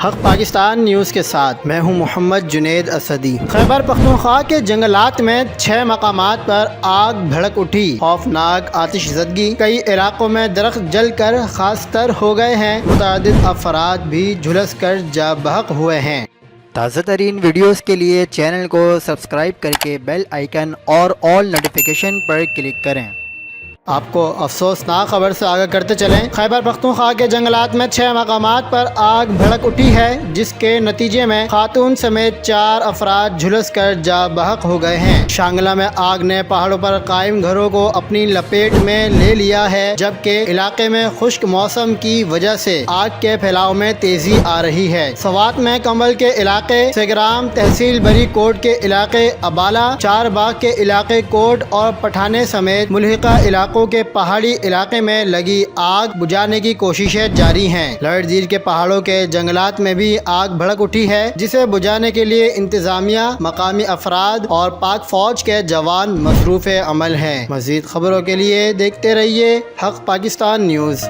حق پاکستان نیوز کے ساتھ میں ہوں محمد جنید اسدی۔ خیبر پختونخوا کے جنگلات میں 6 مقامات پر آگ بھڑک اٹھی، خوفناک آتش زدگی، کئی علاقوں میں درخت جل کر خاکستر ہو گئے ہیں، متعدد افراد بھی جھلس کر جاں بحق ہوئے ہیں۔ تازہ ترین ویڈیوز کے لیے چینل کو سبسکرائب کر کے بیل آئیکن اور آل نوٹیفیکیشن پر کلک کریں۔ آپ کو افسوسناک خبر سے آگاہ کرتے چلیں، خیبر پختونخوا کے جنگلات میں 6 مقامات پر آگ بھڑک اٹھی ہے، جس کے نتیجے میں خاتون سمیت 4 افراد جھلس کر جاں بحق ہو گئے ہیں۔ شانگلہ میں آگ نے پہاڑوں پر قائم گھروں کو اپنی لپیٹ میں لے لیا ہے، جبکہ علاقے میں خشک موسم کی وجہ سے آگ کے پھیلاؤ میں تیزی آ رہی ہے۔ سوات میں کمبل کے علاقے، سیگرام تحصیل بری کوٹ کے علاقے ابالہ، چار باغ کے علاقے کوٹ اور پٹھانے سمیت ملحقہ علاقوں کے پہاڑی علاقے میں لگی آگ بجھانے کی کوششیں جاری ہیں۔ لڑزیر کے پہاڑوں کے جنگلات میں بھی آگ بھڑک اٹھی ہے، جسے بجھانے کے لیے انتظامیہ، مقامی افراد اور پاک فوج کے جوان مصروف عمل ہیں۔ مزید خبروں کے لیے دیکھتے رہیے حق پاکستان نیوز۔